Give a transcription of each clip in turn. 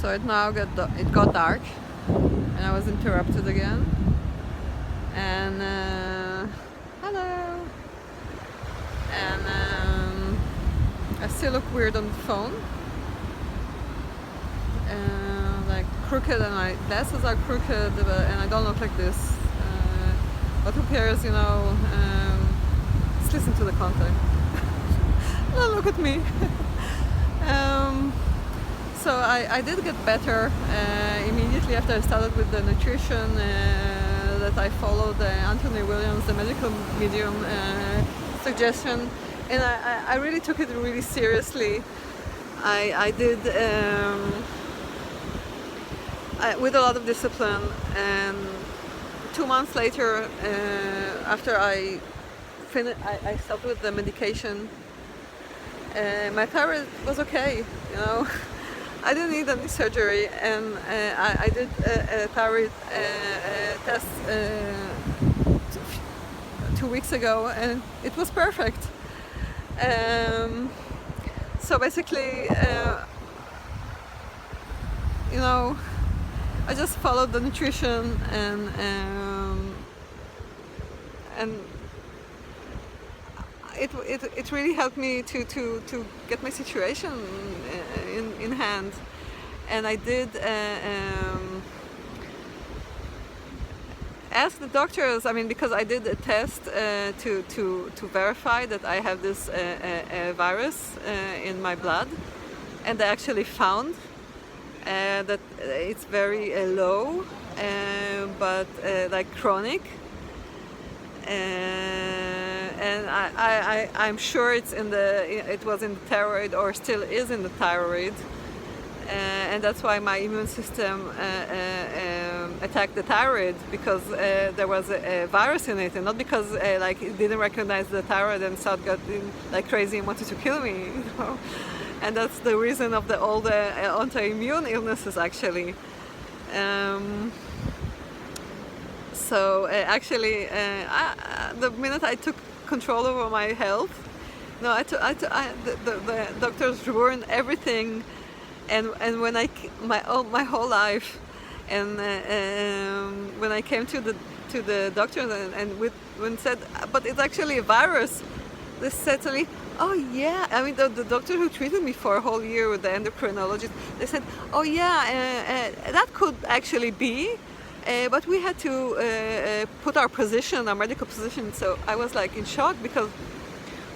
So it got dark, and I was interrupted again. And hello. And I still look weird on the phone. Like crooked, and my glasses are crooked, and I don't look like this. But who cares, you know? Just listen to the content. Don't look at me. So I did get better immediately after I started with the nutrition that I followed Anthony Williams, the medical medium suggestion, and I really took it really seriously. I did with a lot of discipline, and 2 months later, after I stopped with the medication, my thyroid was okay, you know. I didn't need any surgery, and I did a thyroid test 2 weeks ago, and it was perfect. So basically, you know, I just followed the nutrition, and it really helped me to get my situation in hand. And I did ask the doctors, I mean, because I did a test to verify that I have this virus in my blood, and they actually found that it's very low, but like chronic. And I'm sure it was in the thyroid, or still is in the thyroid, and that's why my immune system attacked the thyroid, because there was a virus in it, and not because like it didn't recognize the thyroid and started getting like crazy and wanted to kill me, you know? And that's the reason of all the autoimmune illnesses, actually. So actually, the minute I took control over my health, no, the doctors ruined everything, and when my whole life, and when I came to the doctor when said, but it's actually a virus, they said to me, oh yeah, I mean the doctor who treated me for a whole year with the endocrinologist, they said, oh yeah, that could actually be. But we had to put our medical position. So I was like in shock, because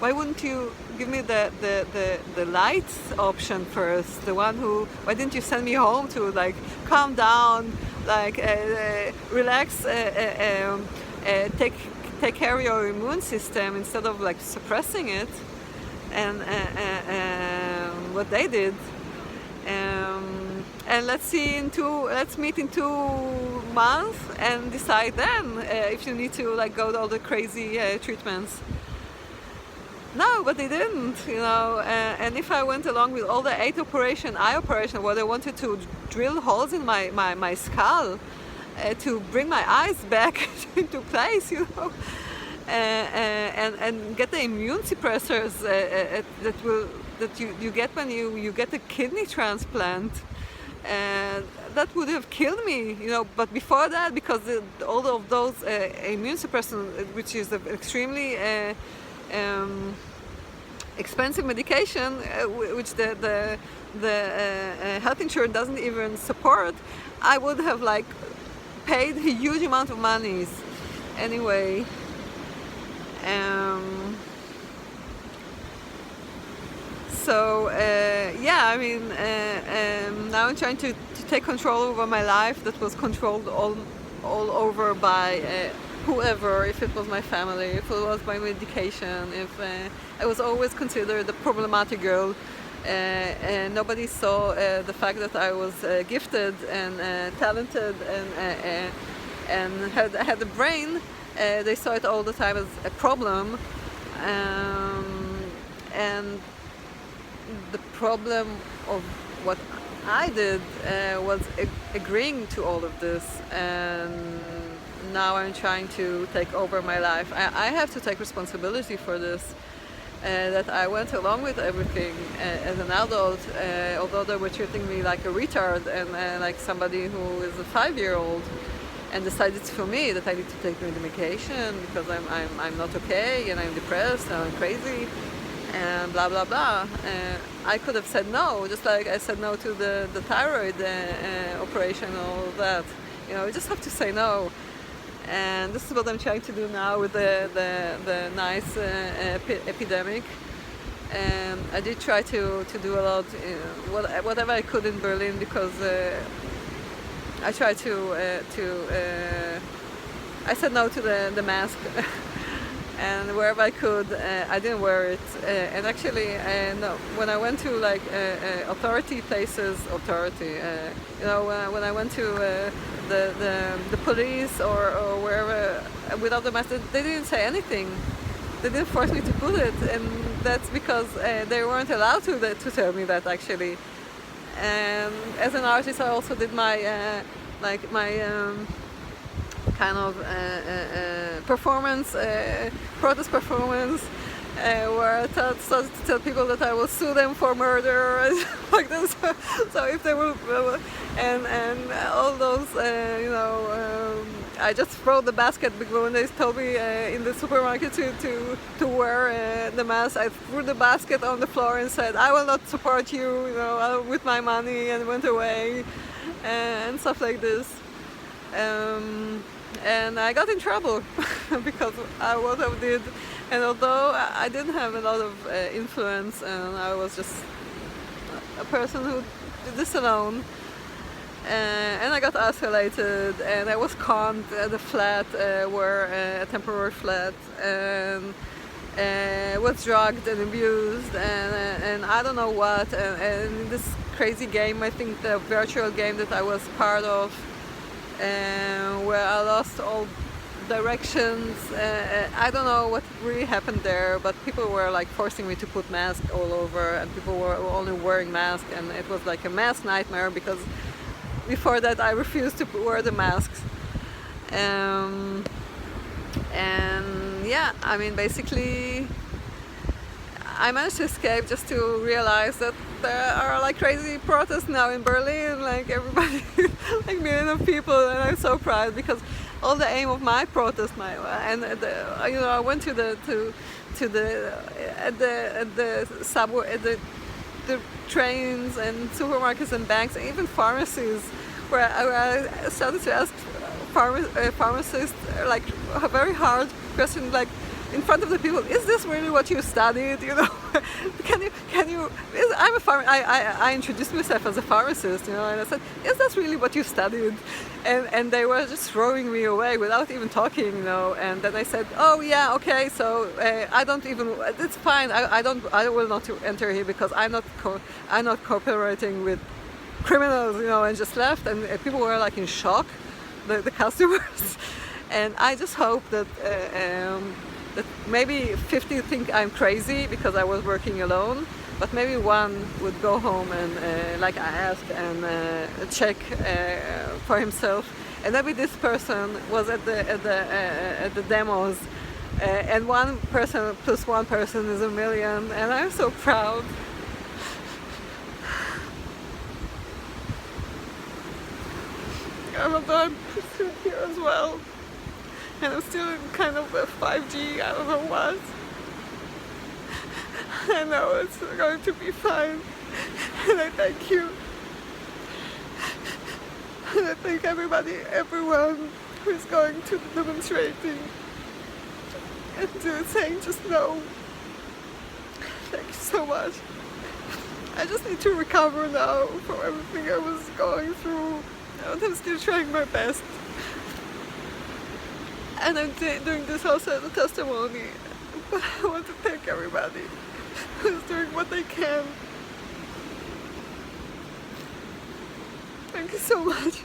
why wouldn't you give me the light option first? Why didn't you send me home to like calm down, like relax, take care of your immune system instead of like suppressing it? And what they did. And let's meet in 2 months and decide then if you need to like go to all the crazy treatments. No, but they didn't, you know. And if I went along with all the eye operation, where they wanted to drill holes in my skull to bring my eyes back into place, you know, and get the immune suppressors that you get when you get a kidney transplant. That would have killed me, you know. But before that, because all of those immune suppressants, which is an extremely expensive medication, which the health insurance doesn't even support, I would have like paid a huge amount of money anyway. So yeah, I mean, now I'm trying to take control over my life that was controlled all over by whoever. If it was my family, if it was my medication, if I was always considered the problematic girl, and nobody saw the fact that I was gifted and talented and had a brain. They saw it all the time as a problem, and the problem of what I did was agreeing to all of this, and now I'm trying to take over my life. I have to take responsibility for this, that I went along with everything as an adult, although they were treating me like a retard and like somebody who is a 5-year-old, and decided for me that I need to take medication because I'm not okay and I'm depressed and I'm crazy and blah blah blah. I could have said no, just like I said no to the thyroid operation and all of that. You know, you just have to say no. And this is what I'm trying to do now with the nice epidemic. And I did try to do a lot, whatever I could in Berlin, because I tried I said no to the mask. And wherever I could, I didn't wear it. And actually, no, when I went to like authority places, when I went to the police or wherever without the mask, they didn't say anything. They didn't force me to put it, and that's because they weren't allowed to tell me that actually. And as an artist, I also did my kind of performance, protest performance, where I started to tell people that I will sue them for murder and like this. So if they will, and all those, I just throw the basket because when they told me in the supermarket to wear the mask, I threw the basket on the floor and said, "I will not support you," with my money, and went away, and stuff like this. And I got in trouble because I what I did, and although I didn't have a lot of influence, and I was just a person who did this alone, and I got isolated, and I was conned at a flat, a temporary flat, and was drugged and abused, and I don't know what, and this crazy game, I think the virtual game that I was part of, where I lost all directions. I don't know what really happened there, but people were like forcing me to put masks all over, and people were only wearing masks, and it was like a mask nightmare because before that I refused to wear the masks. And yeah, I mean, basically I managed to escape just to realize that there are like crazy protests now in Berlin, like everybody, like millions of people, and I'm so proud because all the aim of my protest, I went to the subway, the trains and supermarkets and banks, and even pharmacies, where I started to ask pharmacists like a very hard question, like, in front of the people, is this really what you studied? Can you? I'm a I introduced myself as a pharmacist, and I said, is that really what you studied? And they were just throwing me away without even talking, And then I said, oh yeah, okay, so I don't even. It's fine. I will not enter here because I'm not cooperating with criminals, and just left. And people were like in shock, the customers. And I just hope that. That maybe 50 think I'm crazy because I was working alone, but maybe one would go home and, like I asked, and check for himself. And maybe this person was at the demos, and one person plus one person is a million, and I'm so proud. Although I'm pursued here as well. And I'm still in kind of a 5G, I don't know what. I know it's going to be fine. And I thank you. And I thank everyone who is going to the demonstrating and saying just no. Thank you so much. I just need to recover now from everything I was going through. And I'm still trying my best. And I'm doing this also as a testimony. But I want to thank everybody who's doing what they can. Thank you so much.